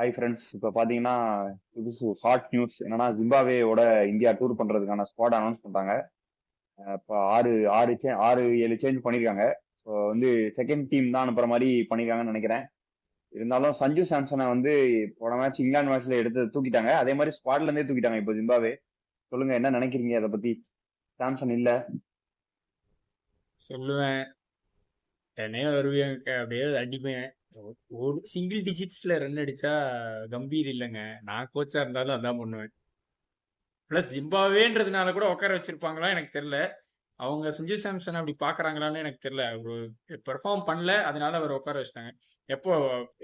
Hi friends. இப்போ பார்த்தீங்கன்னா, புதுசு ஹாட் நியூஸ் என்னன்னா, ஜிம்பாப்வேயோட இந்தியா டூர் பண்றதுக்கான ஸ்குவாட் அனௌன்ஸ் பண்ணிட்டாங்க. இப்போ 6, 7 சேஞ்ச் பண்ணியிருக்காங்க. ஸோ வந்து செகண்ட் டீம் தான் அனுப்புற மாதிரி பண்ணியிருக்காங்கன்னு நினைக்கிறேன். இருந்தாலும் சஞ்சு சாம்சனை வந்து போன மேட்ச் இங்கிலாந்து மேட்ச்ல எடுத்து தூக்கிட்டாங்க. அதே மாதிரி ஸ்குவாட்ல இருந்தே தூக்கிட்டாங்க இப்போ ஜிம்பாப்வே. சொல்லுங்க, என்ன நினைக்கிறீங்க அதை பத்தி? சாம்சன் இல்ல. சொல்லுவேன். உடனே வருவேன், அப்படியே அடிப்பேன். ஒரு சிங்கிள் டிஜிட்ஸ்ல ரன் அடிச்சா கம்பீர் இல்லைங்க. நான் கோச்சா இருந்தாலும் அதான் பண்ணுவேன். பிளஸ் ஜிம்பாவேன்றதுனால கூட உட்கார வச்சிருப்பாங்களா எனக்கு தெரியல. அவங்க சஞ்சு சாம்சன் அப்படி பாக்குறாங்களான்னு எனக்கு தெரியல. அவரு பெர்ஃபார்ம் பண்ணல, அதனால அவர் உட்கார வச்சிட்டாங்க. எப்போ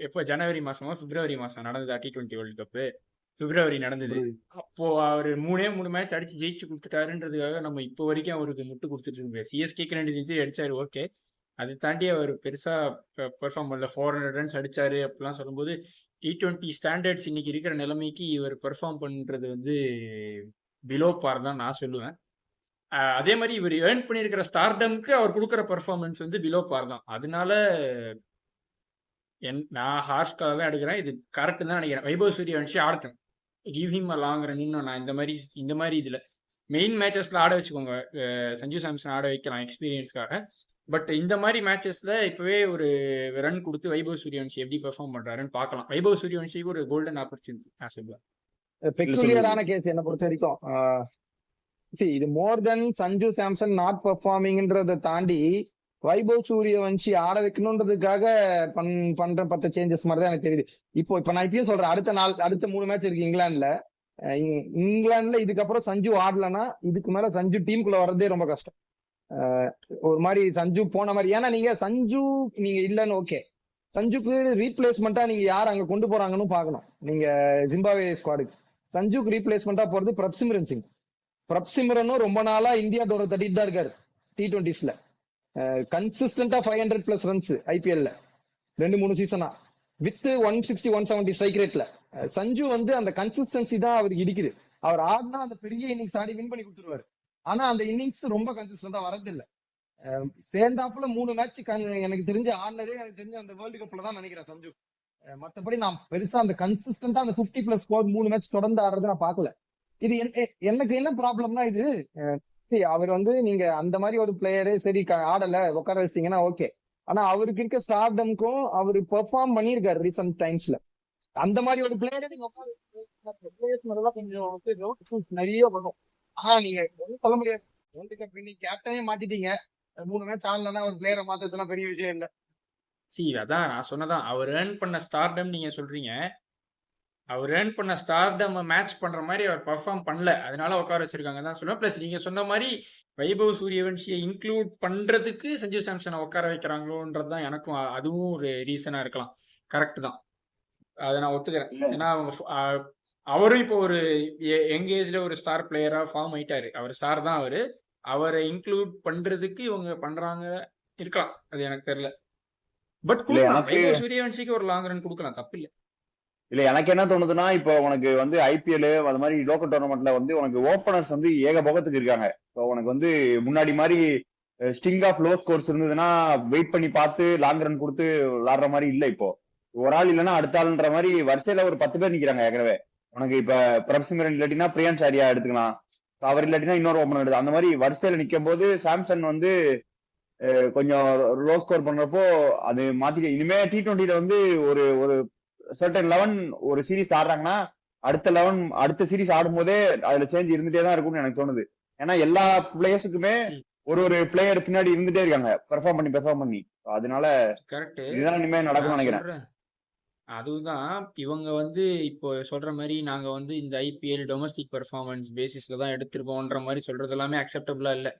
எப்போ ஜனவரி மாசமோ பிப்ரவரி மாசம் நடந்ததா T20 வேர்ல்டு கப்? பிப்ரவரி நடந்தது. அப்போ அவர் 3 மேட்ச் அடிச்சு ஜெயிச்சு கொடுத்துட்டாருன்றதுக்காக நம்ம இப்போ வரைக்கும் அவருக்கு முட்டு கொடுத்துட்டு இருக்கோம். சிஎஸ்கேக்கு 2 செஞ்சுரி அடிச்சாரு, ஓகே. அதை தாண்டி அவர் பெருசா பெர்ஃபார்ம் பண்ணல. 400 ரன்ஸ் அடிச்சாரு அப்படிலாம் சொல்லும்போது T20 ஸ்டாண்டர்ட்ஸ் இன்னைக்கு இருக்கிற நிலைமைக்கு இவர் பெர்ஃபார்ம் பண்றது வந்து பிலோ பார் தான் நான் சொல்லுவேன். அதே மாதிரி இவர் ஏர்ன் பண்ணியிருக்கிற ஸ்டார்டம்க்கு அவர் கொடுக்குற பெர்ஃபார்மன்ஸ் வந்து பிலோ பார் தான். அதனால நான் ஹார்ஷ்காக தான் எடுக்கிறேன். இது கரெக்ட் தான் நினைக்கிறேன். வைபவ் சூரியவன்ஷி ஆடட்டும், give him a long run. இன்னும் நான் இந்த மாதிரி இதுல மெயின் மேட்சஸ்ல ஆட வச்சுக்கோங்க. சஞ்சு சாம்சன் ஆட வைக்கலாம் எக்ஸ்பீரியன்ஸ்க்காக. பட் இந்த மாதிரி மேட்சஸ்ல இப்பவே ஒரு ரன் கொடுத்து வைபவ் சூரியவன்ஷி எப்படி பெர்ஃபார்ம் பண்றாருன்னு பார்க்கலாம். வைபவ் சூரியவன்ஷிக்கு ஒரு கோல்டன் ஆப்பர்ச்சுனிட்டி நான் சொல்லுவேன். பெக்குலியரான கேஸ் என்ன பொறுத்த வரைக்கும் இது மோர் தென் சஞ்சு சாம்சன் நாட் பெர்ஃபார்மிங்ன்றதை தாண்டி வைபவ் சூரியவன்ஷி ஆட வைக்கணும்ன்றதுக்காக பண்றப்பட்ட சேஞ்சஸ் மாதிரி தான் எனக்கு தெரியுது. இப்போ நான் இப்பயும் சொல்றேன், அடுத்த 3 மேட்ச் இருக்கு இங்கிலாந்துல. இங்கிலாந்துல இதுக்கப்புறம் சஞ்சு ஆடலன்னா இதுக்கு மேல சஞ்சு டீமுக்குள்ள வர்றதே ரொம்ப கஷ்டம். ஒரு மாதிரி சஞ்சு போன மாதிரி. ஏன்னா நீங்க இல்லன்னு ஓகே, சஞ்சுக்கு ரீப்ளேஸ்மெண்டா நீங்க யார் அங்க கொண்டு போறாங்கன்னு பாக்கணும். நீங்க ஜிம்பாப்வே ஸ்குவாடுக்கு சஞ்சுக்கு ரீப்ளேஸ்மெண்டா போறது பிரப்சிம்ரன் சிங். பிரப்சிம்ரனும் ரொம்ப நாளா இந்தியா டோரை தட்டிட்டு தான் இருக்காரு. T20ஸ்ல கன்சிஸ்டன்டா 500+ ரன்ஸ் ஐபிஎல்ல 2-3 சீசனா வித் 160 170 ஸ்ட்ரைக் ரேட்ல. சஞ்சு வந்து அந்த கன்சிஸ்டன்சி தான் அவருக்கு இடிக்குது. அவர் ஆடினா அந்த பெரிய இன்னிங்ஸ் ஆடி வின் பண்ணி கொடுத்துருவாரு. ஆனா அந்த இன்னிங்ஸ் ரொம்ப கன்சிஸ்டன்டா வரதில்லை. சேர்ந்தாப்புல 3 மேட்ச் எனக்கு தெரிஞ்ச ஆடினதே எனக்கு தெரிஞ்ச அந்த வேர்ல்டு கப்ல தான் நினைக்கிறேன் சஞ்சு. மத்தபடி நான் பெருசா அந்த கன்சிஸ்டன்டா அந்த 50+ ஸ்கோர் 3 மேட்ச் தொடர்ந்து ஆடுறதை நான் பாக்கல. இது எனக்கு என்ன ப்ராப்ளம்னா, இது அவர் வந்து நீங்க அந்த மாதிரி ஒரு பிளேயரு சரி ஆடல உட்கார வச்சிட்டீங்கன்னா ஓகே. ஆனா அவருக்கு இருக்க ஸ்டார்டம்க்கும் அவரு பெர்ஃபார்ம் பண்ணியிருக்காரு ரீசெண்ட் டைம்ஸ்ல. அந்த மாதிரி ஒரு பிளேயரை நீங்க கொஞ்சம் நிறைய பண்ணும். ஆனா நீங்க சொல்ல முடியாது, வேர்ல்டு கப் இன்னைக்கு கேப்டனே மாத்திட்டீங்க, 3 மேட்ச் ஆடலன்னா ஒரு பிளேயரை மாத்ததுலாம் பெரிய விஷயம் இல்ல. அதான் நான் சொன்னதான், அவர் ஏர்ன் பண்ண ஸ்டார்டம் நீங்க சொல்றீங்க. அவர் ஏர்ன் பண்ண ஸ்டார்டம் மேட்ச் பண்ற மாதிரி அவர் பெர்ஃபார்ம் பண்ணல, அதனால உட்கார வச்சிருக்காங்க தான் சொல்லுவேன். பிளஸ் நீங்க சொன்ன மாதிரி வைபவ் சூரியவன்ஷியை இன்க்ளூட் பண்றதுக்கு சஞ்சு சாம்சனை உட்கார வைக்கிறாங்களோன்றது தான் எனக்கும் அதுவும் ஒரு ரீசனா இருக்கலாம். கரெக்ட் தான், அதை நான் ஒத்துக்கிறேன். ஏன்னா அவரும் இப்போ ஒரு யங் ஏஜ்ல ஒரு ஸ்டார் பிளேயரா ஃபார்ம் ஆயிட்டாரு. அவர் ஸ்டார் தான். அவரை இன்க்ளூட் பண்றதுக்கு இவங்க பண்றாங்க இருக்கலாம், அது எனக்கு தெரியல. பட் கொடுக்கலாம், வைபவ் சூரியவன்ஷிக்கு ஒரு லாங் ரன் கொடுக்கலாம், தப்பு இல்லை. இல்ல, எனக்கு என்ன தோணுதுன்னா, இப்போ உனக்கு வந்து ஐபிஎல் அது மாதிரி லோக்கல் டோர்னமெண்ட்ல வந்து உனக்கு ஓப்பனர்ஸ் வந்து ஏகபோகத்துக்கு இருக்காங்க. இப்போ உனக்கு வந்து முன்னாடி மாதிரி ஸ்டிங் ஆஃப் லோ ஸ்கோர்ஸ் இருந்ததுன்னா வெயிட் பண்ணி பார்த்து லாங் ரன் கொடுத்து விளாடுற மாதிரி இல்ல. இப்போ ஒரு ஆள் இல்லைன்னா அடுத்த ஆளுன்ற மாதிரி வரிசையில ஒரு 10 பேர் நிக்கிறாங்க ஏற்கனவே. உனக்கு இப்ப பிரப்சிம்ரன் இல்லாட்டினா பிரியான் சாரியா எடுத்துக்கலாம், அவர் இல்லாட்டினா இன்னொரு ஓப்பனர் எடுத்து, அந்த மாதிரி வரிசையில நிக்கும் போது சாம்சன் வந்து கொஞ்சம் லோ ஸ்கோர் பண்றப்போ அது மாத்தி. இனிமே T20ல வந்து ஒரு ஒரு சர்டன் 11 ஒரு சீரீஸ் ஆடுறாங்கன்னா அடுத்த 11 அடுத்த சீரீஸ் ஆடும் போதே அதுல சேஞ்ச் இருந்துட்டே தான் இருக்கும்னு எனக்கு தோணுது. ஏன்னா எல்லா பிளேயர்ஸுக்குமே ஒரு பிளேயர் பின்னாடி இருந்துட்டே இருக்காங்க பெர்ஃபார்ம் பண்ணி. அதனால கரெக்ட், இதுதான் இனிமே நடக்கும்னு நினைக்கிறேன். அதுதான் இவங்க வந்து இப்போ சொல்ற மாதிரி நாங்க வந்து இந்த ஐபிஎல் டொமஸ்டிக் பெர்ஃபார்மன்ஸ் பேசிஸ்ல தான் எடுத்திருக்கோன்ற மாதிரி சொல்றது எல்லாமே அக்செப்டபிளா இல்லை.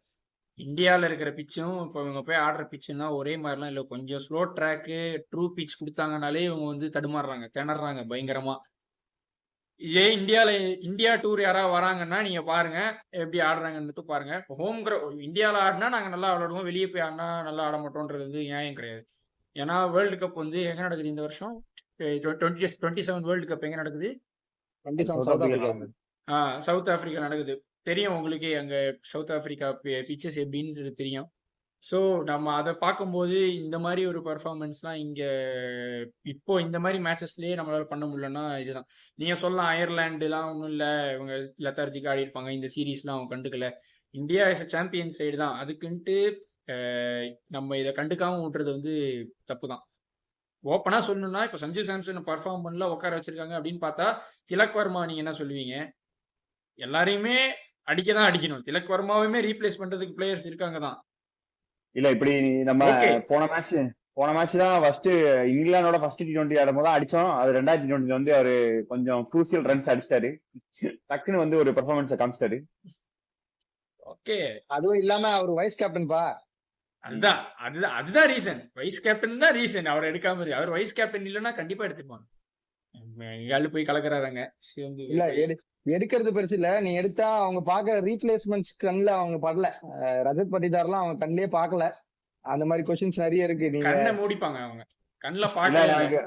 இந்தியாவில் இருக்கிற பிச்சும் இப்போ இவங்க போய் ஆடுற பிச்சுன்னா ஒரே மாதிரிலாம் இல்லை. கொஞ்சம் ஸ்லோ ட்ராக்கு ட்ரூ பிச் கொடுத்தாங்கனாலே இவங்க வந்து தடுமாறுறாங்க, திணறாங்க பயங்கரமா. இதே இந்தியா டூர் யாராவது வராங்கன்னா நீங்க பாருங்க எப்படி ஆடுறாங்கன்னு பாருங்க. இப்போ ஹோம் இந்தியாவில் ஆடினா நாங்கள் நல்லா விளையாடுவோம், வெளியே போய் ஆடினா நல்லா ஆட மாட்டோன்றது வந்து நியாயம் கிடையாது. ஏன்னா வேர்ல்டு கப் வந்து எங்க நடக்குது இந்த வருஷம்? 27 வேர்ல்டு கப் எங்க நடக்குது? சவுத் ஆப்பிரிக்கா நடக்குது. தெரியும் உங்களுக்கே, அங்க சவுத் ஆப்பிரிக்கா பிச்சஸ் எப்படின்னு தெரியும். ஸோ நம்ம அதை பார்க்கும்போது இந்த மாதிரி ஒரு பெர்ஃபார்மன்ஸ்லாம் இப்போ இந்த மாதிரி மேட்சஸ்லயே நம்மளால பண்ண முடியலன்னா இதுதான். நீங்க சொல்லலாம் அயர்லாண்டுலாம் ஒன்றும் இல்லை, இவங்க லெத்தார்ஜிக்கு ஆடி இருப்பாங்க, இந்த சீரீஸ்லாம் அவங்க கண்டுக்கல. இந்தியா இஸ் சாம்பியன் சைடு தான், அதுக்குன்ட்டு நம்ம இதை கண்டுக்காம விட்டுறது வந்து தப்பு தான். ஓப்பனா சொல்லணும்னா இப்போ சஞ்சு சாம்சன் பர்ஃபார்ம் பண்ணல உட்கார வச்சிருக்காங்க அப்படின்னு பார்த்தா திலக் வர்மா நீங்க என்ன சொல்லுவீங்க? எல்லாரையுமே அடிக்கதான் அடிக்கணும், திலக் வர்மாவுமே ரீப்ளேஸ் பண்றதுக்கு பிளேயர்ஸ் இருக்காங்க தான். இல்ல இப்படி நம்ம ஓகே போன மேட்ச் தான் ஃபர்ஸ்ட் இங்கிலாந்தோட ஃபர்ஸ்ட் T20 ஆடும்போது தான் அடிச்சோம். அது 2020 வந்து அவரு கொஞ்சம் குரூசியல் ரன்ஸ் அடிச்சிட்டாரு, டக்குன்னு வந்து ஒரு பெர்ஃபார்மன்ஸை காமிச்சிட்டாரு. ஓகே அதுவும் இல்லாம அவர் வைஸ் கேப்டன்பா. அதுதான் ரீசன். வைஸ் கேப்டன் தான் ரீசன் அவர் எடுக்காம இருக்கு. அவர் வைஸ் கேப்டன் இல்லைன்னா கண்டிப்பா எடுத்துப்பாங்க. எங்காலும் போய் கலக்குறாங்க இல்ல எடுக்கிறது பெருசு இல்ல, நீ எடுத்தா அவங்க பாக்குற ரீப்ளேஸ்மெண்ட்ஸ் கண்ணுல அவங்க படல. ரஜத் பட்டிதார்லாம் அவங்க கண்ணிலே பாக்கல. அந்த மாதிரி கொஸ்டின்ஸ் நிறைய இருக்கு. நீங்க கண்ணை மூடிப்பாங்க, அவங்க கண்ணுல இல்ல பாக்கல. எனக்கு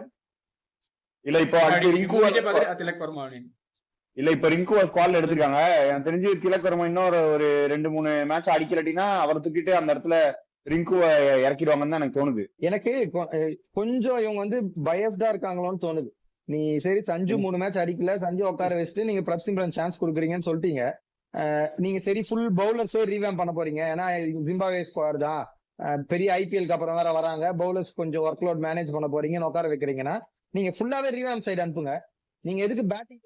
இல்ல இப்போ அடுத்து திலக் வர்மா இல்ல இப்ப ரிங்கு ஸ்குவாட்ல எடுத்துருக்காங்க. எனக்கு தெரிஞ்சு திலக் வர்மா இன்னொரு ஒரு 2-3 மேட்ச் அடிக்கலாட்டினா அவரை தூக்கிட்டு அந்த இடத்துல ரிங்குவை இறக்கிடுவாங்கன்னு தான் எனக்கு தோணுது. எனக்கு கொஞ்சம் இவங்க வந்து பயஸ்டா இருக்காங்களோன்னு தோணுது. நீ சரி சஞ்சு 3 மேட்ச் அடிக்கல, சஞ்சு உட்கார வச்சுட்டு நீங்க பிரப் சிம்ரன் சான்ஸ் கொடுக்குறீங்கன்னு சொல்லிட்டீங்க. நீங்க சரி ஃபுல் பவுலர்ஸே ரீவேம் பண்ண போறீங்க, ஏன்னா ஜிம்பாவே ஸ்குவாட் தான், பெரிய ஐபிஎல்க்கு அப்புறம் வேற வராங்க, பவுலர்ஸ் கொஞ்சம் ஒர்க் லோட் மேனேஜ் பண்ண போறீங்கன்னு உட்கார வைக்கிறீங்கன்னா நீங்க ஃபுல்லாவே ரீவேம் சைடு அனுப்புங்க. நீங்க எதுக்கு பேட்டிங்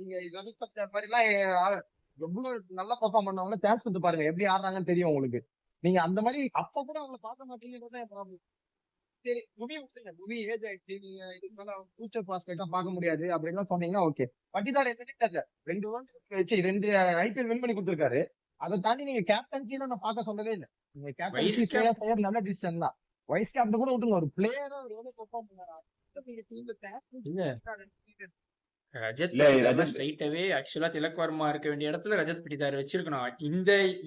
நீங்க ரஜத் பட்டிதார் மாதிரி எல்லாம் எவ்வளவு நல்லா பெர்ஃபார்ம் பண்ணவங்க சான்ஸ் கொடுத்து பாருங்க, எப்படி ஆடுறாங்கன்னு தெரியும் உங்களுக்கு. நீங்க அந்த மாதிரி அப்ப கூட அவங்களை பார்க்க மாட்டீங்கன்றதான் என் ப்ராப்ளம். சரி புவி விட்டுருங்க, புவி ஏஜ் ஆயிடுச்சு, நீங்க இதுக்கு மேல ஃபியூச்சர் ப்ராஸ்பெக்டா பார்க்க முடியாது அப்படின்னு சொன்னீங்கன்னா ஓகே. பட்டிதார் என்னன்னே தெரியல, 2 ஐபிஎல் வின் பண்ணி கொடுத்துருக்காரு. அதை தாண்டி நீங்க கேப்டன்சில நான் பார்க்க சொல்லவே இல்லை. நீங்க கேப்டன்சி செய்யற நல்ல டிசிஷன் தான். வைஸ் கேப்டன் கூட விட்டுங்க, ஒரு பிளேயரா அவர் எவ்வளவு பெர்ஃபார்ம் பண்ணாரா ரஜத் ஸ்ட்ரைட்டாவே ஆக்சுவலா திலக் வர்மா இருக்க வேண்டிய இடத்துல ரஜத் பட்டிதார் வச்சிருக்கணும்.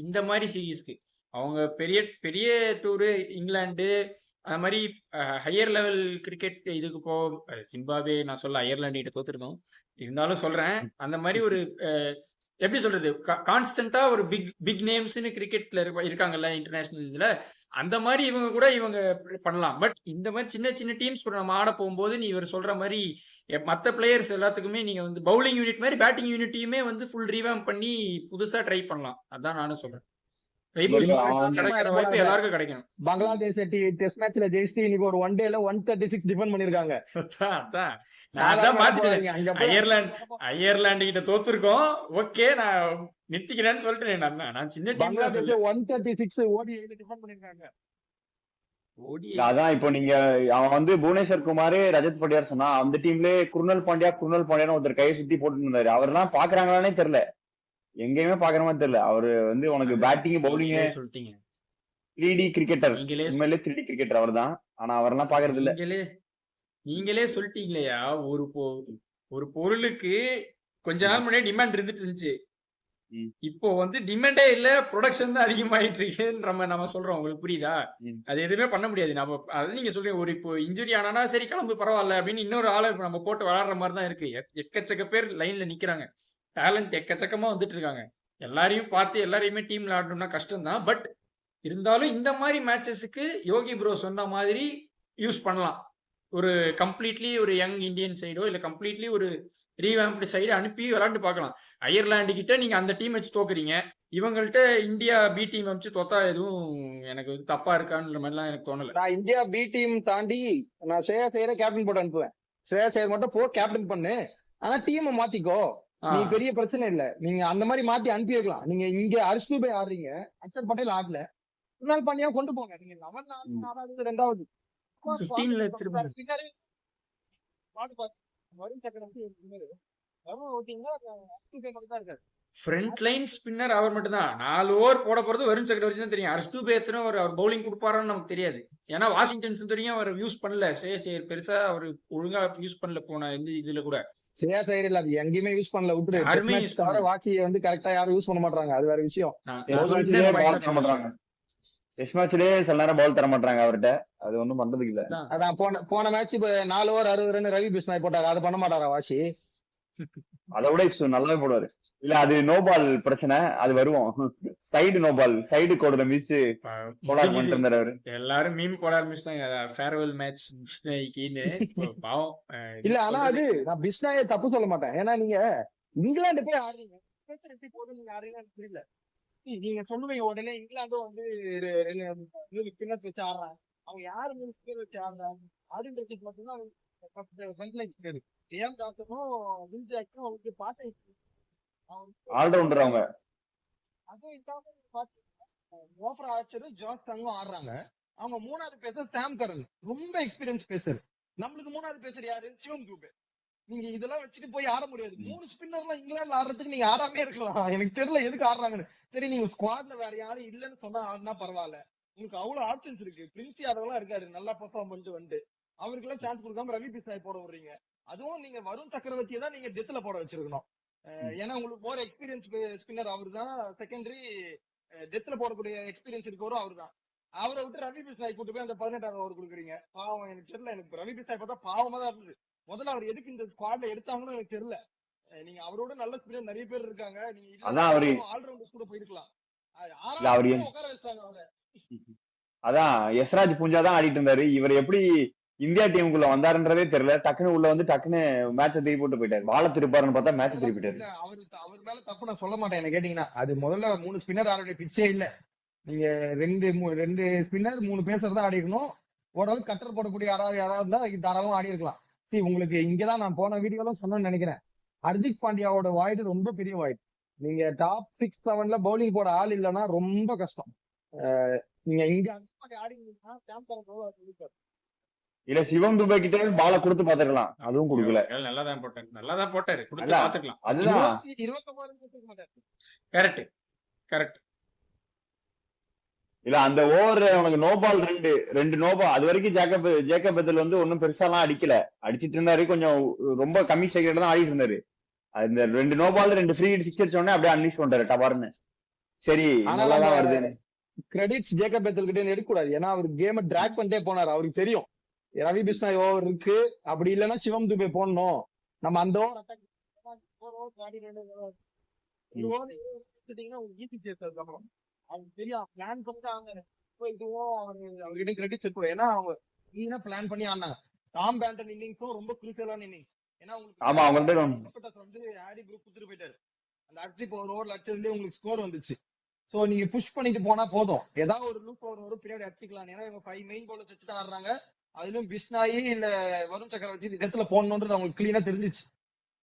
இந்த மாதிரி சீரீஸ்க்கு அவங்க பெரிய பெரிய டூரு இங்கிலாந்து அது மாதிரி ஹையர் லெவல் கிரிக்கெட் இதுக்கு ஜிம்பாவே நான் சொல்ல அயர்லாண்டு கிட்ட தோத்துருக்கோம், இருந்தாலும் சொல்றேன். அந்த மாதிரி ஒரு எப்படி சொல்றது, கான்ஸ்டன்டா ஒரு பிக் நேம்ஸ்னு கிரிக்கெட்ல இருக்காங்கல்ல இன்டர்நேஷனல் இதுல, அந்த மாதிரி இவங்க பண்ணலாம். பட் இந்த மாதிரி சின்ன சின்ன டீம்ஸ் கூட நம்ம ஆட போகும்போது நீ இவர் சொல்ற மாதிரி மற்ற பிளேயர்ஸ் எல்லாத்துக்குமே நீங்க வந்து பவுலிங் யூனிட் மாதிரி பேட்டிங் யூனிட்டையுமே வந்து ஃபுல் ரீவேம் பண்ணி புதுசா ட்ரை பண்ணலாம். அதான் நானும் சொல்றேன். எல்லாருக்கும் கிடைக்கணும். பங்களாதேஷ் டெஸ்ட் மேட்ச்ல ஜெயிச்சு இன்னைக்கு ஒரு ஒன் டேல 136 டிஃபெண்ட் பண்ணிருக்காங்க. அயர்லாந்து கிட்ட தோத்துருக்கோம், ஓகே நான் நிறுத்திக்கிறேன்னு சொல்லிட்டேன். நான் சின்ன பங்களாதேஷ் 136 ஓடிஐல டிஃபெண்ட் பண்ணிருக்காங்க. அதான் இப்போ நீங்க அவன் வந்து புவனேஸ்வர் குமார் ரஜத் பட்டிதார் சொன்னா, அந்த டீம்ல குருணல் பாண்டியான்னு ஒருத்தர் கையை சுத்தி போட்டு இருந்தாரு. அவர்லாம் பாக்குறாங்களானே தெரியல, எங்கேயுமே பாக்குற மாதிரி தெரியல. அவரு வந்து உனக்கு பேட்டிங் பவுலிங் சொல்லிட்டீங்க, 3D கிரிக்கெட்டர், உண்மையிலே 3D கிரிக்கெட்டர் அவர் தான். ஆனா அவரெல்லாம் பாக்குறது இல்ல. நீங்களே சொல்லிட்டீங்களேயா, ஒரு பொருளுக்கு கொஞ்ச நாள் முன்னாடி டிமாண்ட் இருந்துச்சு, இப்போ வந்து டிமாண்டே இல்ல, ப்ரொடக்ஷன் தான் அதிகமாயிட்டு இருக்குன்ற நம்ம சொல்றோம். உங்களுக்கு புரியுதா? அது எதுவுமே பண்ண முடியாது. நம்ம அதாவது நீங்க சொல்றீங்க ஒரு இப்போ இன்ஜுரி ஆனானா சரி கிளம்பு பரவாயில்ல அப்படின்னு இன்னொரு ஆளை நம்ம போட்டு விளையாடுற மாதிரி தான் இருக்கு. எக்கச்சக்க பேர் லைன்ல நிக்கிறாங்க, டேலண்ட் எக்கச்சக்கமா வந்துட்டு இருக்காங்க. எல்லாரையும் பார்த்து எல்லாரையுமே டீம்ல ஆடணும்னா கஷ்டம் தான். பட் இருந்தாலும் இந்த மாதிரி மேட்சஸுக்கு யோகி ப்ரோ சொன்ன மாதிரி யூஸ் பண்ணலாம். ஒரு கம்ப்ளீட்லி ஒரு யங் இந்தியன் சைடோ இல்ல கம்ப்ளீட்லி ஒரு ரீவேம்ப்டு சைடு அனுப்பி விளையாண்டு பார்க்கலாம். அயர்லாண்டு கிட்ட நீங்க அந்த டீம் வச்சு தோக்குறீங்க, இவங்கள்ட்ட இந்தியா பி டீம் வச்சு தோத்தா எதுவும் எனக்கு தப்பா இருக்கான்ற மாதிரிலாம் எனக்கு தோணல. நான் இந்தியா பி டீம் தாண்டி நான் ஸ்ரேயாஸ் ஐயரை கேப்டன் போட்டு அனுப்புவேன். ஸ்ரேயாஸ் ஐயர் மட்டும் போ கேப்டன் பண்ணு, ஆனா டீமை மாத்திக்கோ, நீ பெரிய பிரச்சனை இல்ல. நீங்க அந்த மாதிரி மாத்தி அனுப்பி வைக்கலாம். நீங்க இங்க அர்ஷ் துபே ஆடுறீங்க, அக்ஷர் பட்டேல் ஆடல, குருணால் பாண்டியா கொண்டு போங்க. நீங்க 11 ஆறாவது 2வது ஃப்ரண்ட் லைன் ஸ்பின்னர் அவர் மட்டும் தான். 4 ஓவர் போட போறது வருண் சக்கரவர்த்தி தான் தெரியும். ஹர்ஷ் துபே எத்தனை அவர் பவுலிங் கொடுப்பாரான்னு நமக்கு தெரியாது. ஏன்னா வாஷிங்டன் சுந்தரியும் அவர் யூஸ் பண்ணல, ஸ்ரேயாஸ் ஐயர் பெருசா அவர் ஒழுங்கா யூஸ் பண்ணல போன இதுல கூட. ஸ்ரேயாஸ் ஐயர் இல்ல, அது எங்கேயுமே யூஸ் பண்ணல, விட்டுரு. வாட்சியை வந்து கரெக்டா யாரும் யூஸ் பண்ண மாட்டாங்க, அது வேற விஷயம். டெஸ்ட் மேட்ச்லயே சில நேரம் பால் தர மாட்டாங்க அவர்கிட்ட, அது ஒண்ணும் பண்றதுக்கு இல்ல. அதான் போன match 4 over 60 run Ravi Bishnoi போட்டாரு, அதை பண்ண மாட்டாரா வாஷி? அதை விட நல்லாவே போடுவாரு. இல்ல அது நோ பால் பிரச்சனை, அது வருவோம். சைடு நோ பால், சைடு கோடுல மிதிச்சு கோலார் பண்ணிட்டு முடிஞ்சது. இருந்தாரு அவரு. எல்லாரும் மீம் போட ஆரம்பிச்சிட்டாங்க ஃபேர்வெல் மேட்ச் பிஸ்னாய்க்குன்னு. பாவம் இல்ல ஆனா அது நான் பிஸ்னாயை தப்பு சொல்ல மாட்டேன். ஏன்னா நீங்க இங்கிலாந்து போய் ஆடுறீங்க, எப்படி போதும் நீங்க ஆடுறீங்கன்னு எனக்கு புரியல. நீங்க சொல்லுவீங்க உடனே இங்கிலாந்தும் வந்து பின்னஸ் வச்சு ஆடுறாங்க, அவங்க யாரு மூணு ஸ்பின்னர் வச்சு ஆடுறாங்க அப்படின்றதுக்கு மட்டும்தான் ஃப்ரண்ட் லைன் பேரு ஏம் ஜான்சனும் வில் ஜாக்கும் அவங்களுக்கு பாட்டை ஆல்ரவுண்டர் அவங்க. அதுவும் இல்லாம பாத்தீங்கன்னா ஓபரா ஆர்ச்சரும் ஜார்ஜ் சங்கும் ஆடுறாங்க. அவங்க மூணாவது பேசர் சாம் கரன், ரொம்ப எக்ஸ்பீரியன்ஸ் பேசர். நம்மளுக்கு மூணாவது பேசர் யாரு? சிவம் தூபே. நீங்க இதெல்லாம் வச்சுட்டு போய் ஆட முடியாது. மூணு ஸ்பின்னர்லாம் இங்கிலாந்துல ஆடுறதுக்கு நீங்க ஆடாமே இருக்கலாம். எனக்கு தெரியல எதுக்கு ஆடுறாங்கன்னு. சரி நீங்க ஸ்குவாட்ல வேற யாரும் இல்லன்னு சொன்னா ஆடுனா பரவாயில்ல, உங்களுக்கு அவ்வளவு ஆப்ஷன்ஸ் இருக்கு. பிரின்சி அதெல்லாம் இருக்காரு, நல்லா பெர்ஃபார்ம் பண்ணிட்டு வந்து அவருக்கு எல்லாம் சான்ஸ் கொடுக்காம ரவி பிஸ்னாய் போட விடுறீங்க. அதுவும் நீங்க வருண் சக்கரவர்த்தியை தான் நீங்க டெத்ல போட வச்சிருக்கணும். ஏன்னா உங்களுக்கு போற எக்ஸ்பீரியன்ஸ் ஸ்பின்னர் அவரு தான். செகண்டரி டெத்ல போடக்கூடிய எக்ஸ்பீரியன்ஸ் இருக்கவரும் அவரு தான். அவரை விட்டு ரவி பிஸ்னாய் கூட்டு போய் அந்த 18வது ஓவர் கொடுக்குறீங்க. பாவம், எனக்கு தெரியல. எனக்கு ரவி பிஸ்னாய் பார்த்தா பாவமா தான் இருந்தது. முதல்ல அவர் எதுக்கு இந்த ஸ்குவாட்ல எடுத்தாங்கன்னு எனக்கு தெரியல. நீங்க அவரோட நல்ல ஸ்பின்னர் நிறைய பேர் இருக்காங்க. நீங்க ஆல்ரவுண்டர்ஸ் கூட போயிருக்கலாம். உட்கார வச்சாங்க அவரை. அதான் யஸ்ராஜ் பூஞ்சா தான் ஆடிட்டு இருந்தாரு. இவர் எப்படி இந்தியா டீமுக்குள்ள வந்தாருன்றதே தெரியல. டக்குன்னு உள்ள வந்து டக்குன்னு மேட்ச திருப்பி போட்டு போயிட்டாரு. வாழ திருப்பாருன்னு பார்த்தா மேட்ச திருப்பி போயிட்டாரு. அவர் மேல தப்பு நான் சொல்ல மாட்டேன். என்ன கேட்டீங்கன்னா அது முதல்ல 3 ஸ்பின்னர் ஆடுடைய பிச்சே இல்ல. நீங்க ரெண்டு ஸ்பின்னர் 3 பேசர் தான் ஆடி இருக்கணும். ஓரளவுக்கு கட்டர் போடக்கூடிய யாராவது தான் தாராளமா ஆடி இருக்கலாம். சரி, உங்களுக்கு இங்கதான் நான் போன வீடியோலாம் சொன்னேன்னு நினைக்கிறேன். ஹர்திக் பாண்டியாவோட வாய்டு ரொம்ப பெரிய வாய்டு. நீங்க டாப் 6, 7ல பவுலிங் போட ஆள் இல்லைன்னா ரொம்ப கஷ்டம். நீங்க இங்க ஆடிங்கன்னா இல்ல சிவம் துபே கிட்ட பால கொடுத்து பாத்துக்கலாம், அதுவும் கொடுக்கல. நல்லாதான் போட்டாரு, கொடுத்து பாத்துக்கலாம். அதுதான் 29 கரெக்ட். இல்ல அந்த ஓவர் உனக்கு நோ பால் ரெண்டு நோ பால். அது வரைக்கும் ஜேக்கப் பெத்தல் வந்து ஒன்னும் பெருசாலாம் அடிக்கல, அடிச்சிட்டு இருந்தாரு. கொஞ்சம் ரொம்ப கம்மி ஸ்ட்ரைக் தான் ஆடிட்டு இருந்தாரு. அந்த 2 நோ பால் 2 ஃப்ரீ ஹிட் 6 அடிச்ச உடனே அப்படியே அன்லீஷ் பண்றாரு டபார்னு. சரி, நல்லாதான் வருது. கிரெடிட்ஸ் ஜேக்கப் பெத்தல் கிட்ட எடுக்க கூடாது. ஏன்னா அவர் கேம் டிராக் பண்ணிட்டே போனாரு. அவருக்கு தெரியும் ரவி பிஸ்னாய் ஓவர் இருக்கு, அப்படி இல்லைன்னா சிவம் துபே போடணும். நம்ம அந்த ஓவர் அவங்களுக்கு தெரியும், பிளான் பண்ணிட்டு அவர்கிட்ட கிரெடிட்ஸ் இருக்கும். ஏன்னா அவங்க ஈனா பிளான் பண்ணி ஆடினாங்க. டாம் பேண்டன் இன்னிங்ஸும் ரொம்ப குரூசியலான இன்னிங்ஸ். ஏன்னா உங்களுக்கு வந்து ஹாரி ப்ரூக் குடுத்துட்டு போயிட்டாரு. அந்த 64 ஓவர்ல அடிச்சதுலயே உங்களுக்கு ஸ்கோர் வந்துச்சு. சோ நீங்க புஷ் பண்ணிட்டு போனா போதும், ஏதாவது ஒரு லூப் ஓவர் வரும் பின்னாடி அடிச்சுக்கலாம். ஏன்னா இவங்க 5 மெயின் பவுலர் வச்சுட்டு ஆடுறாங்க. அதுலயும் பிஸ்னாயி இல்ல வருண் சக்கரவர்த்தி இடத்துல போடணும்ன்றது அவங்களுக்கு கிளீனா தெரிஞ்சிச்சு.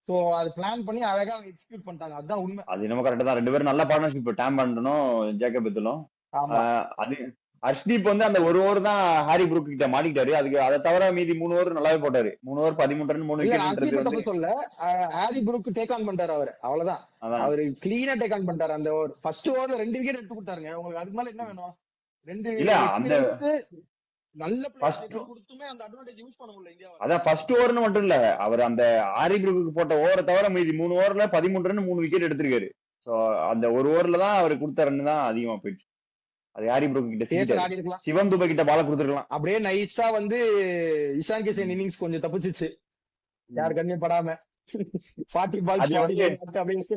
சோ அது பிளான் பண்ணி அழகா அவங்க எக்ஸிக்யூட் பண்ணிட்டாங்க. அதுதான் உண்மை. அது நம்ம கரெக்டா தான். 2 பேரும் நல்ல பார்ட்னர்ஷிப், டாம் பேண்டனும் ஜேக்கப் பெத்தலும். அது ஹர்ஷ்தீப் வந்து அந்த ஒரு ஓவர் தான் ஹாரி ப்ரூக் கிட்ட மாட்டிக்கிட்டாரு. அதுக்கு அதை தவிர மீதி 3 ஓவர் நல்லாவே போட்டாரு. 3 ஓவர் 13 ரன் 3 விக்கெட். சொல்ல ஹாரி ப்ரூக் டேக் ஆன் பண்ணிட்டாரு அவரு, அவ்வளவுதான். அவரு கிளீனா டேக் ஆன் பண்ணிட்டாரு. அந்த ஓவர் ஃபர்ஸ்ட் ஓவர்ல 2 விக்கெட் எடுத்து கொடுத்தாருங்க. உங்களுக்கு அதுக்கு மேல என்ன வேணும்? 2 இல்ல அந்த நல்ல கொடுத்துமே அந்த அட்வான்டேஜ் யூஸ் பண்ண முடியல இந்தியாவை. அதான் ஃபர்ஸ்ட் ஓவர்னு மட்டும் இல்ல, அவர் அந்த ஹாரி ப்ரூக்கு போட்ட ஓவரை தவிர மீதி 3 ஓவர்ல 13 ரன் 3 விக்கெட் எடுத்திருக்காரு. சோ அந்த ஒரு ஓவர்ல தான் அவர் கொடுத்த ரன் தான் அதிகமா போயிடுச்சு. அது ஹாரி ப்ரூக் கிட்ட சிவம் துபே கிட்ட பால கொடுத்துருக்கலாம். அப்படியே நைஸா வந்து இஷான் கிஷன் இன்னிங்ஸ் கொஞ்சம் தப்பிச்சிச்சு, யாரு கண்ணியம் படாம 40 பால்ஸ் அப்படியே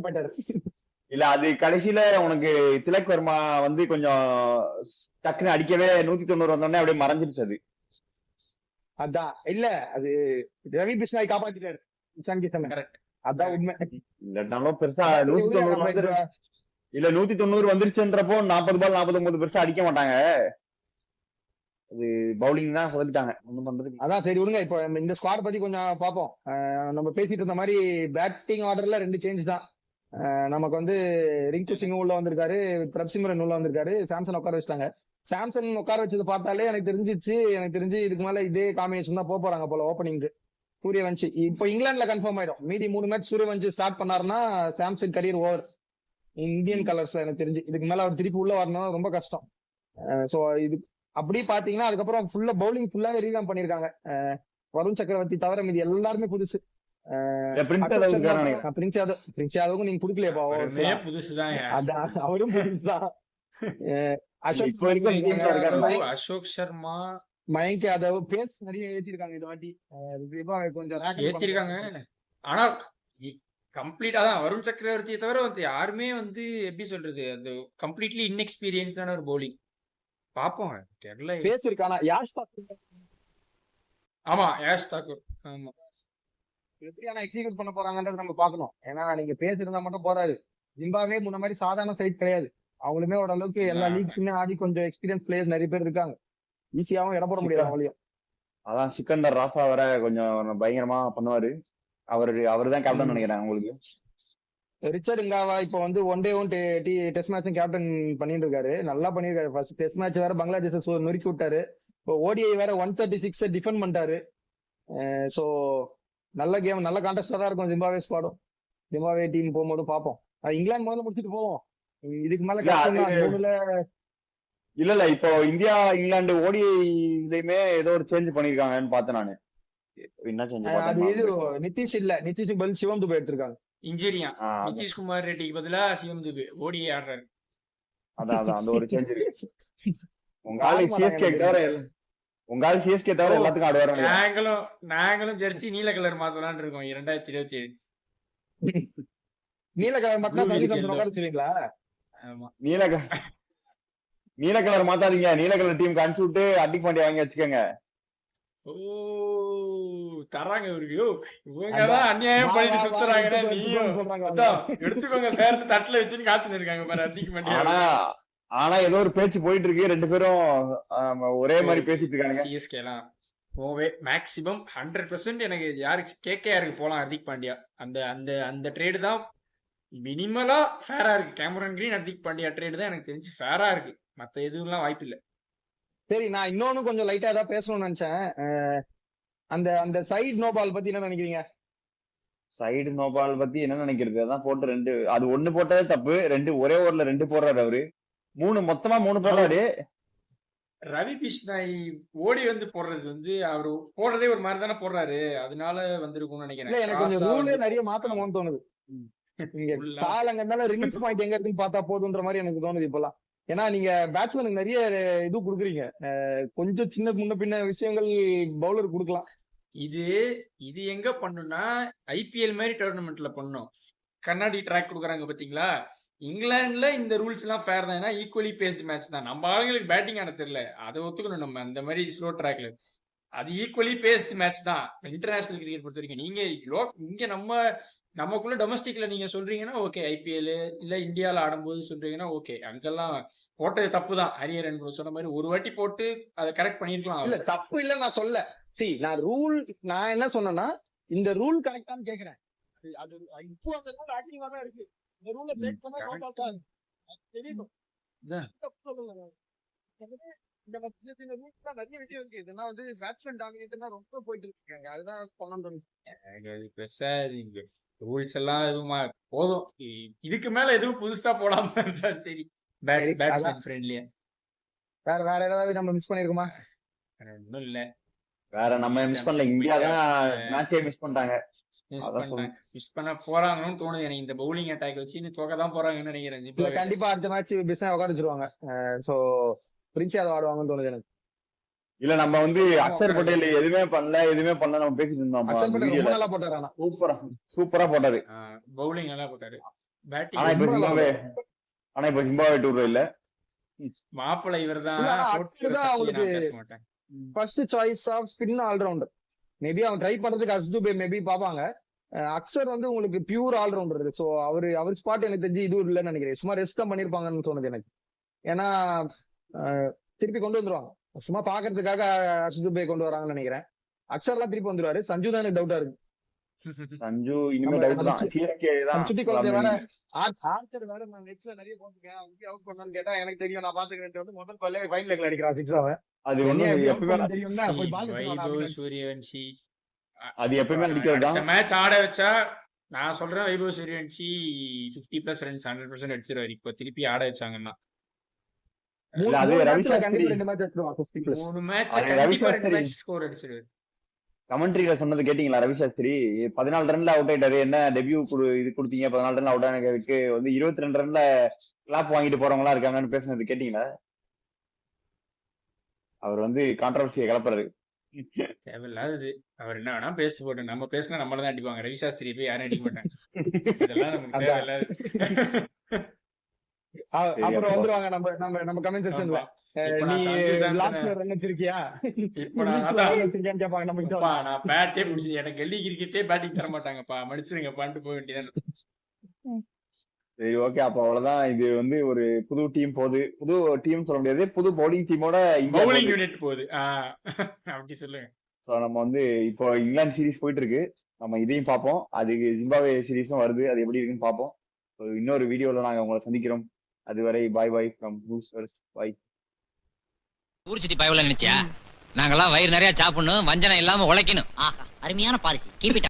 போயிட்டாரு. இல்ல அது கடைசியில உனக்கு திலக் வர்மா வந்து கொஞ்சம் டக்குன்னு அடிக்கவே 190 வந்தோடனே அப்படியே மறைஞ்சிருச்சு அது. அதான் இல்ல, அது ரவி பிஸ்னாய் காப்பாத்திட்டாரு இஷான் கிஷன். அதான் உண்மை. இல்ல பெருசா 190 வந்துருச்சுன்றப்போ 40 பால் 49 பெருசா அடிக்க மாட்டாங்க. அது பவுலிங் தான் சொதப்பிட்டாங்க, ஒண்ணும் பண்றது. அதான் சரி விடுங்க. இப்போ இந்த ஸ்குவாட் பத்தி கொஞ்சம் பாப்போம். நம்ம பேசிட்டு இருந்த மாதிரி பேட்டிங் ஆர்டர்ல 2 சேஞ்ச் தான். நமக்கு வந்து ரிங்கு சிங் உள்ள வந்திருக்காரு, பிரப்சிமரன் உள்ள வந்திருக்காரு, சாம்சன் உட்கார வச்சிட்டாங்க. சாம்சன் உட்கார வச்சது பார்த்தாலே எனக்கு தெரிஞ்சு இதுக்கு மேல இதே காம்பினேஷன் தான் போறாங்க போல ஓப்பனிங்க்கு. சூரியவன்ஷி இப்போ இங்கிலாந்துல கன்ஃபார்ம் ஆயிடும். மீதி 3 மேட்ச் சூரியவன்ஷி ஸ்டார்ட் பண்ணாருன்னா சாம்சன் கரியர் ஓவர் இந்தியன் கலர்ஸ்ல. எனக்கு தெரிஞ்சு இதுக்கு மேல அவர் திருப்பி உள்ள வரணும் ரொம்ப கஷ்டம். சோ இது அப்படி பாத்தீங்கன்னா அதுக்கப்புறம் ஃபுல்லா பவுலிங் ஃபுல்லாவே ரீவாம் பண்ணிருக்காங்க. வருண் சக்கரவர்த்தி தவிர மீதி எல்லாருமே புதுசு. பிரின்ஸ் யாதவுக்கும் நீங்க குடுக்கலையப்பா, அதான் அவரும் புதுசுதான். அசோக் சர்மா, மயங்க் யாதவ் பேஸ் நிறைய ஏத்திருக்காங்க இந்த வாட்டி. கொஞ்சம் ஏத்திருக்காங்க. ஆனா கம்ப்ளீட்டா தான் வருண் சக்கரவர்த்தியை தவிர வந்து யாருமே வந்து எப்படி சொல்றது, அது கம்ப்ளீட்லி இன்எக்ஸ்பீரியன்ஸ்டான ஒரு bowling. பாப்போம், தெரியல. பேசிருக்கானா யாஷ் தாக்கூர் ஆமா, யாஷ் தாக்கூர். ஆமா, எப்படி ஆனா எக்ஸிக்யூட் பண்ண போறாங்கன்றது நம்ம பார்க்கணும். ஏன்னா நீங்க பேசிருந்தா மட்டும் போறாரு. ஜிம்பாவே முன்ன மாதிரி சாதாரண சைட் கிடையாது. அவங்களுமே ஓரளவுக்கு எல்லா அதான் லீக்ஸுமே ஆடி கொஞ்சம் எக்ஸ்பீரியன்ஸ் பிளேயர்ஸ் நிறைய பேர் இருக்காங்க. ஈஸியாவும் இட போட முடியாது அவங்களையும். அதான் சிக்கந்தர் ராசா வர கொஞ்சம் பயங்கரமா பண்ணுவாரு. அவருதான் கேப்டன் நினைக்கிறேன் உங்களுக்கு. ரிச்சர்ட் இங்காவா இப்ப வந்து ஒன் டே ஒன் டெஸ்ட் மேட்சும் கேப்டன் பண்ணிட்டு இருக்காரு. நல்லா பண்ணிருக்காரு. ஃபர்ஸ்ட் டெஸ்ட் மேட்ச் வேற பங்களாதேஷ் நொறுக்கி விட்டாரு. இப்போ ஓடிஐ வேற 136 டிஃபெண்ட் பண்ணிட்டாரு. சோ நல்ல கேம், நல்ல கான்டெஸ்டா தான் இருக்கும் ஜிம்பாவே ஸ்குவாடும். ஜிம்பாவே டீம் போகும்போது பார்ப்போம். இங்கிலாந்து முதல்ல முடிச்சுட்டு போவோம். இதுக்கு மேல இல்ல கஷ்டம் அது தான். மூணுல இல்ல இப்போ இந்தியா இங்கிலாந்து ஓடிஐ இதையுமே ஏதோ ஒரு சேஞ்ச் பண்ணிருக்காங்கன்னு பார்த்தேன் நானு. என்ன சேஞ்ச் அது பார்த்தேன் இது நிதிஷ் இல்ல, நிதிஷுக்கு பதில் சிவம் துபே எடுத்திருக்காங்க. இன்ஜுரியா நிதிஷ்குமார் ரெட்டிக்கு பதிலா சிவம் துபே ஓடிஐ ஆடுறாரு. அதான் அந்த ஒரு சேஞ்ச் இருக்கு. உங்க ஆளு ஆட மாட்டாங்க சிஎஸ்கே எனக்கு தவிர தெரிஞ்சு. உங்க ஆளு சிஎஸ்கே தவிர ஓ, எல்லாத்துக்கும் ஆடுவாரு நினைக்கிறேன். நாங்களும் ஜெர்சி நீல கலர் மாத்தலாம்னு இருக்கோம் 2027. நீல கலர் மட்டும் blue Sanju with Samson yellow. உட்கார வச்சுருவீங்களா? ஆமா, நீல கலர் மாத்தாதீங்க. நீல கலர் டீமுக்கு அனுப்பிச்சு விட்டு அடிக்க மாட்டி வாங்கி வச்சுக்கோங்க. ஓ தராங்க இவருக்கு. இவங்க அதான் தான் அநியாயம் வா பண்ணிட்டு வா வா சுத்துறாங்கன்னா எடுத்துக்கோ நீயும் எடுத்துக்கோன்னு சொல்றாங்க அவங்க. அதான் எடுத்துக்கோங்க சார் தட்டுல வச்சுன்னு காத்துன்னு இருக்காங்க பாரு அடிக்க ஆனா மாட்டியா. ஆனா ஏதோ ஒரு பேச்சு போயிட்டு இருக்கு. ரெண்டு பேரும் ஒரே மாதிரி பேசிட்டு இருக்கானுங்க. சிஎஸ்கேலாம் போவே மேக்ஸிமம் 100% எனக்கு யாருக்கு கேகேஆருக்கு போலாம் ஹர்திக் பாண்டியா. அந்த அந்த அந்த ட்ரேடு தான் மினிமலா ஃபேரா இருக்கு. Cameron green Hardik Pandya trade தான் எனக்கு தெரிஞ்சு ஃபேரா இருக்கு. மத்த எதுவும் வாய்ப்பு இல்ல. சரி, நான் இன்னொன்னு கொஞ்சம் லைட்டா ஏதாவது பேசணும்னு நினைச்சேன். அந்த அந்த சைடு நோ பால் பத்தி என்ன நினைக்கிறீங்க? சைடு நோபால் பத்தி என்ன நினைக்கிறது? அதான் போட்டு ரெண்டு, அது ஒண்ணு போட்டதே தப்பு. ரெண்டு ஒரே ஓவர்ல ரெண்டு போடுறாரு அவரு. மொத்தமா மூணு போடுறாரு. ரவி பிஷ்னாய் ஓடி வந்து போடுறது வந்து அவரு போடுறதே ஒரு மாதிரி தானே போடுறாரு. அதனால வந்திருக்கும்னு இல்ல, நினைக்கிறேன். எனக்கு கொஞ்சம் கிராஸா ரூலே வந்து நிறைய மாத்தணும்னு தோணுது. நீங்க ஃபுல்லா காலங்கனால ரிலீஸ் பாயிண்ட் எங்க இருக்குன்னு பார்த்தா போதுன்ற மாதிரி எனக்கு தோணுது இப்பெல்லாம். ஏன்னா நீங்க பேட்ஸ்மேனுக்கு நிறைய இது கொடுக்குறீங்க. கொஞ்சம் சின்ன முன்ன பின்ன விஷயங்கள் பவுலர் கொடுக்கலாம். இது இது எங்க பண்ணும்னா ஐபிஎல் மாதிரி டோர்னமெண்ட்ல பண்ணும். கண்ணாடி ட்ராக் கொடுக்குறாங்க பாத்தீங்களா. இங்கிலாந்துல இந்த ரூல்ஸ் எல்லாம் ஃபேர் தான். ஏன்னா ஈக்குவலி பேஸ்ட் மேட்ச் தான். நம்ம ஆளுங்களுக்கு பேட்டிங் ஆட தெரியல, அதை ஒத்துக்கணும். நம்ம அந்த மாதிரி ஸ்லோ ட்ராக்ல அது ஈக்குவலி பேஸ்ட் மேட்ச் தான். இன்டர்நேஷனல் கிரிக்கெட் பொறுத்த வரைக்கும் நீங்க இங்க நமக்குள்ள டொமஸ்டிக்ல நீங்க சொல்றீங்கன்னா ஓகே, ஐபிஎல் இல்ல இந்தியால ஆடும்போது சொல்றீங்கன்னா ஓகே, அங்கெல்லாம் போட்டது தப்பு தான். ஹரியரன் சொன்ன மாதிரி ஒரு வாட்டி போட்டு அதை கரெக்ட் பண்ணிருக்கலாம். இல்ல தப்பு இல்ல நான் சொல்ல. நான் என்ன சொன்னேன்னா இந்த ரூல் கரெக்டான்னு கேக்குறேன். அது இப்போ அந்த ரூல் ஆக்டிவா தான் இருக்கு. இந்த ரூலை பிரேக் பண்ணா நோ அவுட் ஆகும். தெரியணும். தப்பு சொல்லல நான். இந்த ரூல்ஸ்ல நிறைய விஷயம் இருக்கு. இதெல்லாம் வந்து பேட்ஸ்மேன் டாமினேட்டா ரொம்ப போயிட்டு இருக்காங்க. அதுதான் பண்ணணும். ரூல்ஸ் எல்லாம் எதுவும் போதும். இதுக்கு மேல எதுவும் புதுசா போடாம இருந்தா சரி. பேட்ஸ்மேன் ஃப்ரெண்ட்லியா வேற ஏதாவது நம்ம மிஸ் பண்ணிருக்கோமா? ஒன்றும் இல்ல. வேற நம்ம மிஸ் பண்ணல. இந்தியா தான் மேட்சே மிஸ் பண்ணிட்டாங்க. மிஸ் பண்ண போறாங்கன்னு தோணுது எனக்கு. இந்த பவுலிங் அட்டாக் வச்சு இன்னும் தோக்க தான் போறாங்கன்னு நினைக்கிறேன். கண்டிப்பா அடுத்த மேட்ச் பிஸ்னா உட்கார வச்சிருவாங்க. சோ பிரின்ஸ் யாதவ் ஆடுவாங்கன்னு தோணுது எனக்கு. இல்ல நம்ம வந்து அக்ஷர் பட்டேல் எதுவுமே பண்ணல நம்ம பேசிட்டு இருந்தோம். அக்ஷர் பட்டேல் ரொம்ப நல்லா போட்டாரு. ஆனா சூப்பரா போட்டாரு. பவுலிங் நல்லா போட்டாரு. ஆனா இப்ப ஜிம்பாவே டூர் இல்ல. மாப்பிள்ளை இவர் தான். First choice of spin allrounder. Maybe அவன் ட்ரை பண்றதுக்கு அர்ஷ்துபே மேபி பாப்பாங்க. அக்ஷர் வந்து உங்களுக்கு பியூர் ஆல்ரவுண்டர். சோ அவர் ஸ்பாட் எனக்கு தெரிஞ்சு இது இல்லைன்னு நினைக்கிறேன். சும்மா ரெஸ்ட் தான் பண்ணிருப்பாங்கன்னு தோணுது எனக்கு. ஏன்னா திருப்பி கொண்டு வந்துருவாங்க. சும்மா பாக்குறதுக்காக அர்ஷ்துபே கொண்டு வராங்கன்னு நினைக்கிறேன். அக்ஷர் எல்லாம் திருப்பி வந்துருவாரு. சஞ்சு தான் எனக்கு டவுட்டா இருக்கு. சஞ்சு இனிமே டவுட் தான். சுட்டி குழந்தை வேற ஆர்ச்சர் வேற. நான் நெக்ஸ்ட்ல நிறைய போட்டுருக்கேன். அவங்க அவுட் பண்ணான்னு கேட்டா எனக்கு தெரியும், நான் பாத்துக்கிறேன். முதல் பல்லே ஃபைன் லெக்ல அடிக்கிறான் சிக்ஸ். அவன் அது ஒண்ணு எப்பவுமே தெரியும்னா போய் பால் வைபவ் சூரியவன்ஷி அது எப்பவுமே அடிக்கிறது தான். மேட்ச் ஆட வச்சா நான் சொல்றேன் வைபவ் சூரியவன்ஷி 50+ ரன்ஸ் 100% அடிச்சிருவாரு. இப்போ திருப்பி ஆட வச்சாங்கன்னா அது ரவி சாஸ்திரி 2 மேட்ச் அடிச்சிருவான் 50+. 3 மேட்ச்ல கண்டிப்பா 2 மேட்ச் ஸ்கோர் அடிச்சிருவாரு. கமெண்ட்ரியில சொன்னது கேட்டீங்களா? ரவி சாஸ்திரி 14 ரன்ல அவுட் ஆயிட்டாரு. என்ன டெபியூ இது கொடுத்தீங்க 14 ரன்ல அவுட் ஆனதுக்கு வந்து 22 ரன்ல கிளாப் வாங்கிட்டு போறவங்களா இருக்காங்கன்னு பேசுனது கேட்டீங்களா? அவர் வந்து கான்ட்ரவர்சியை கிளப்புறாரு. தேவையில்லாதது. அவர் என்ன வேணா பேசி போட்டு நம்ம பேசினா நம்மள தான் அடிப்பாங்க. ரவி சாஸ்திரி போய் யாரும் அடிக்க மாட்டாங்க. இதெல்லாம் நமக்கு அதான். தேவையில்லாது. சரி அப்புறம் அப்போ வந்துருவாங்க நம்ம கமெண்ட் செக்ஷன்ல. ஆமா. இப்ப நீ நான் சஞ்சு சாம்சனை லாஸ்ட்ல ரன் வச்சிருக்கியா, இப்ப நான் இன்னிங்ஸ்ல அதான் ரன் வச்சிருக்கியான்னு கேட்பாங்க நம்ம கிட்ட. அப்பா நான் பேட்டே பிடிச்சி எனக்கு கல்லி கிரிக்கெட்டே பேட்டிங் தர மாட்டாங்கப்பா, மன்னிச்சிருங்கப்பான்ட்டு போக வேண்டியதான். சரி ஓகே அப்ப அவ்வளவுதான். இது வந்து ஒரு புது டீம் போகுது, புது டீம் சொல்ல முடியாது, புது பவுலிங் டீமோட இந்தியா பவுலிங் போகுது. யூனிட் போகுது. அப்படி சொல்லுங்க. ஸோ நம்ம வந்து இப்போ இங்கிலாந்து சீரிஸ் போயிட்டு இருக்கு, நம்ம இதையும் பார்ப்போம். அதுக்கு ஜிம்பாப்வே சீரிஸும் வருது, அது எப்படி இருக்குன்னு பார்ப்போம். So, இன்னொரு வீடியோல நாங்க உங்களை சந்திக்கிறோம். அதுவரை பாய் பாய் ஃப்ரம் பூஸ்டர்ஸ். பாய். ஊர் சுத்தி பயவுல நினைச்சியா? நாங்கெல்லாம் வயிறு நிறைய சாப்பிடணும், வஞ்சனம் இல்லாம உழைக்கணும். ஆஹா, அருமையான பாலிசி. Keep it